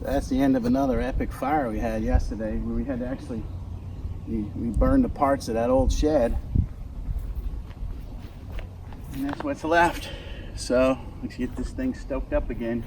That's the end of another epic fire we had yesterday, where we had to actually, we burned the parts of that old shed. And that's what's left. So let's get this thing stoked up again.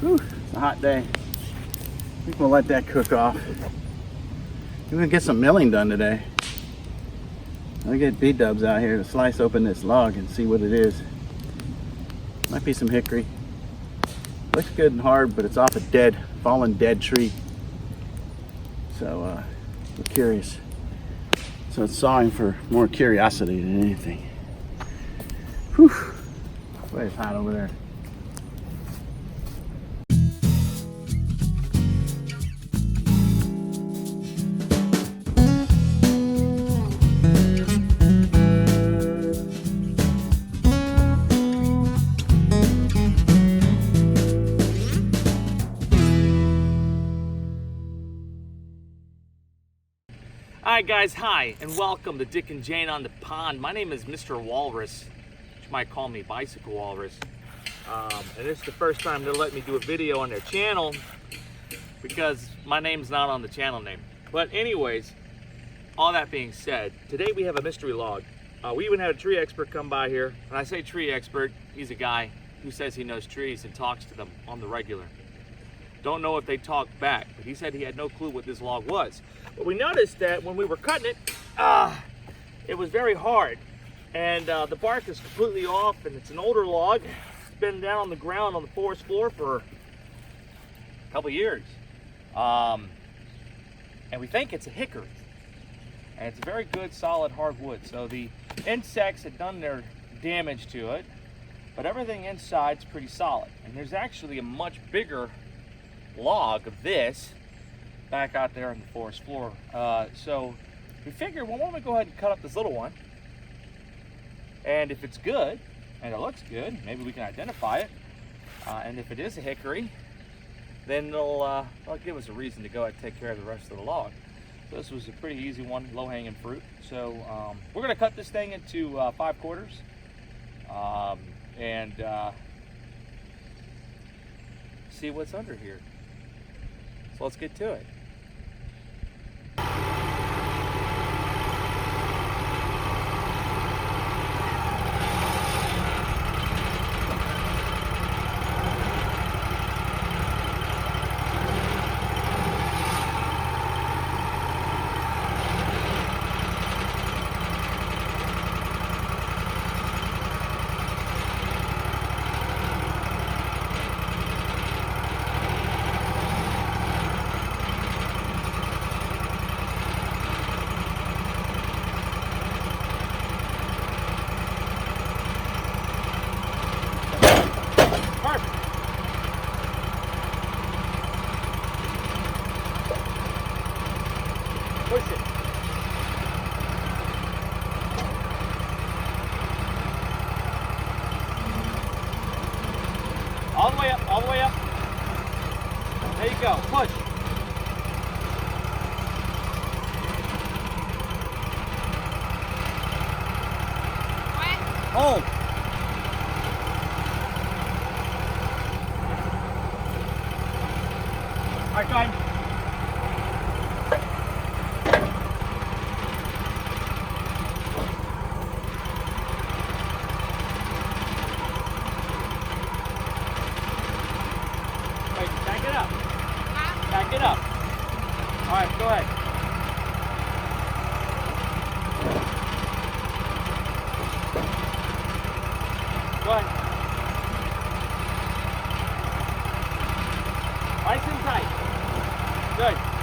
Whew, it's a hot day. I think we'll let that cook off. We're gonna get some milling done today. I'll get B-dubs out here to slice open this log and see what it is. Might be some hickory. Looks good and hard, but it's off a fallen dead tree. So we're curious. So it's sawing for more curiosity than anything. Whew, boy, it's hot over there. Alright guys, hi, and welcome to Dick and Jane on the Pond. My name is Mr. Walrus, which you might call me Bicycle Walrus. And this is the first time they'll let me do a video on their channel because my name's not on the channel name. But anyways, all that being said, today we have a mystery log. We even had a tree expert come by here. When I say tree expert, he's a guy who says he knows trees and talks to them on the regular. Don't know if they talk back, but he said he had no clue what this log was. But we noticed that when we were cutting it, it was very hard. And the bark is completely off, and it's an older log. It's been down on the ground on the forest floor for a couple years. And we think it's a hickory. And it's a very good, solid hardwood. So the insects had done their damage to it, but everything inside's pretty solid. And there's actually a much bigger log of this back out there on the forest floor. So we figured, well, why don't we go ahead and cut up this little one, and if it's good and it looks good, maybe we can identify it, and if it is a hickory, then it'll give us a reason to go ahead and take care of the rest of the log. So this was a pretty easy one, low-hanging fruit. So we're going to cut this thing into 5/4 and see what's under here. So let's get to it. Push it. All the way up, all the way up. There you go, push. Hold. All right, go ahead. it up. Back it up. All right, go ahead. Go ahead. Nice and tight. Good.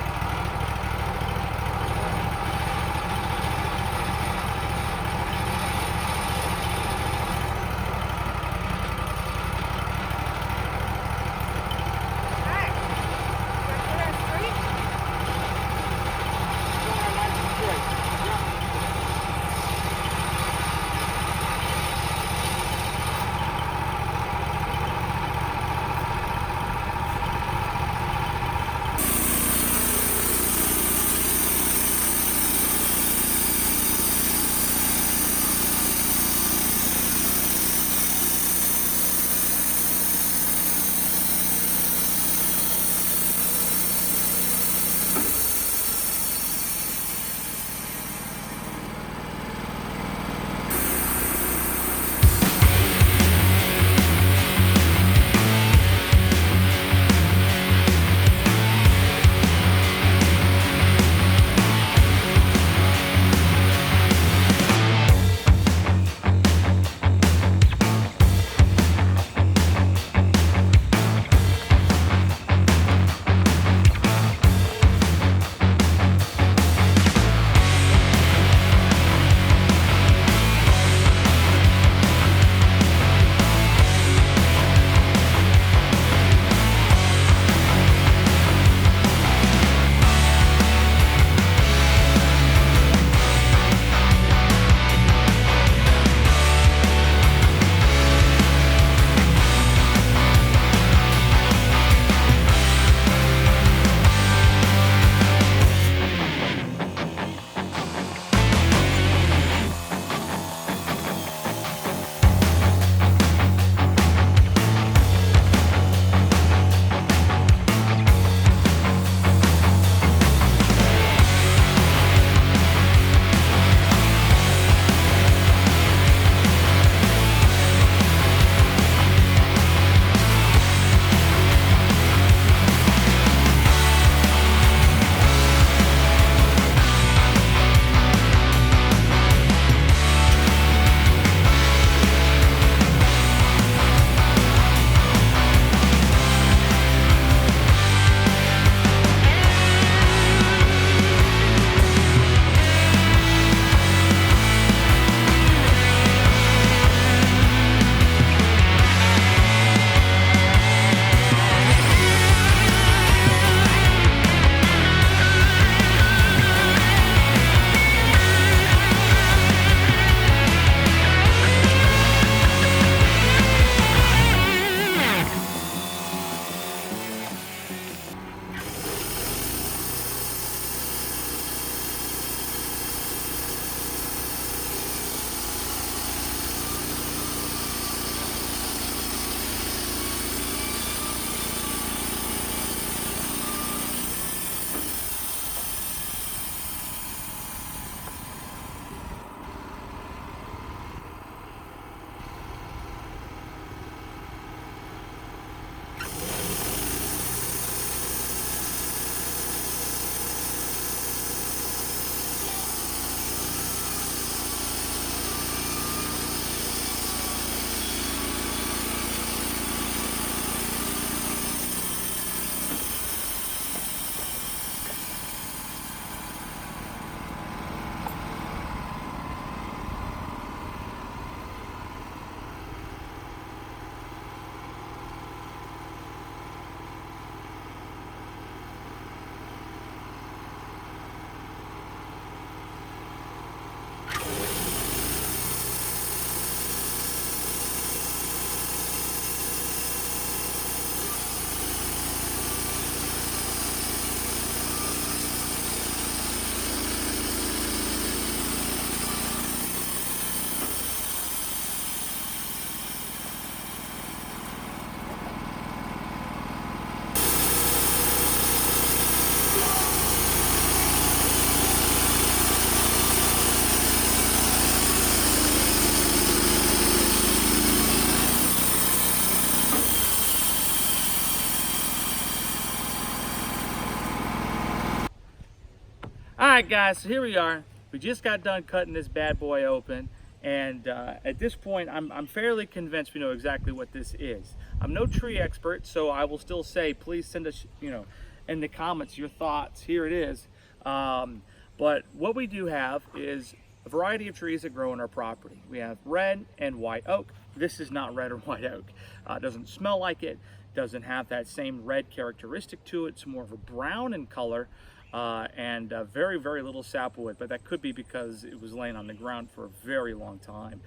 right, guys, so here we are. We just got done cutting this bad boy open, and at this point I'm fairly convinced we know exactly what this is. I'm no tree expert, so I will still say please send us, in the comments your thoughts. Here it is. But what we do have is a variety of trees that grow on our property. We have red and white oak. This is not red or white oak. It doesn't smell like it, doesn't have that same red characteristic to it. It's more of a brown in color, and very, very little sapwood, but that could be because it was laying on the ground for a very long time.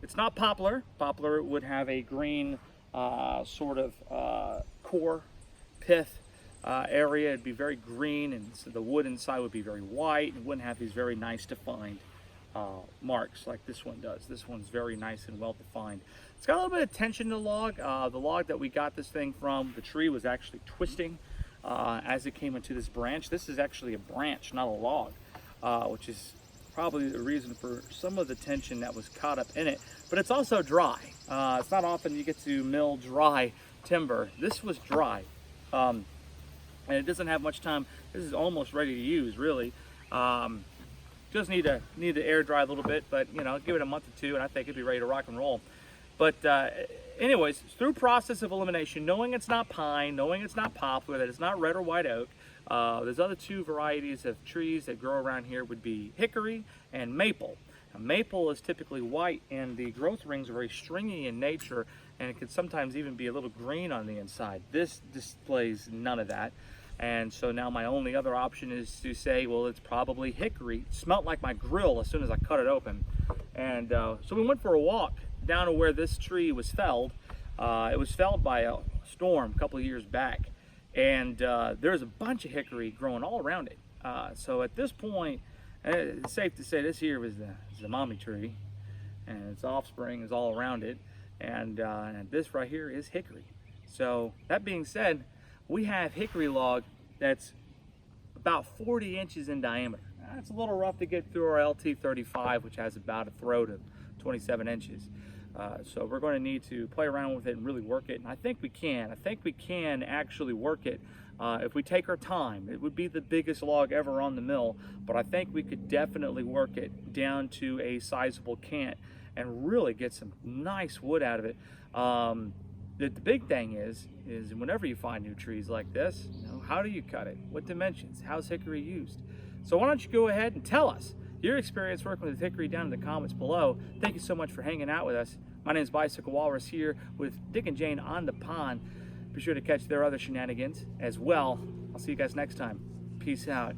It's not poplar. Poplar would have a green sort of core pith area. It'd be very green, and so the wood inside would be very white and wouldn't have these very nice defined marks like this one does. This one's very nice and well defined. It's got a little bit of tension to the log. The log that we got this thing from, the tree was actually twisting as it came into this branch. This is actually a branch, not a log, which is probably the reason for some of the tension that was caught up in it. But it's also dry. It's not often you get to mill dry timber. This was dry. And it doesn't have much time. This is almost ready to use, really. Just need to air dry a little bit, but give it a month or two and I think it'd be ready to rock and roll. But anyways, through process of elimination, knowing it's not pine, knowing it's not poplar, that it's not red or white oak, there's other two varieties of trees that grow around here would be hickory and maple. Now, maple is typically white and the growth rings are very stringy in nature, and it can sometimes even be a little green on the inside. This displays none of that. And so now my only other option is to say, well, it's probably hickory. It smelled like my grill as soon as I cut it open. And so we went for a walk down to where this tree was felled. It was felled by a storm a couple of years back. And there's a bunch of hickory growing all around it. So at this point, it's safe to say this here was the mommy tree. And its offspring is all around it. And this right here is hickory. So that being said, we have hickory log that's about 40 inches in diameter. That's a little rough to get through our LT35, which has about a throat of 27 inches. So we're going to need to play around with it and really work it. And I think we can. I think we can actually work it if we take our time. It would be the biggest log ever on the mill, but I think we could definitely work it down to a sizable cant and really get some nice wood out of it. The big thing is whenever you find new trees like this, how do you cut it? What dimensions? How's hickory used? So why don't you go ahead and tell us your experience working with hickory down in the comments below. Thank you so much for hanging out with us. My name is Bicycle Walrus here with Dick and Jane on the pond. Be sure to catch their other shenanigans as well. I'll see you guys next time. Peace out.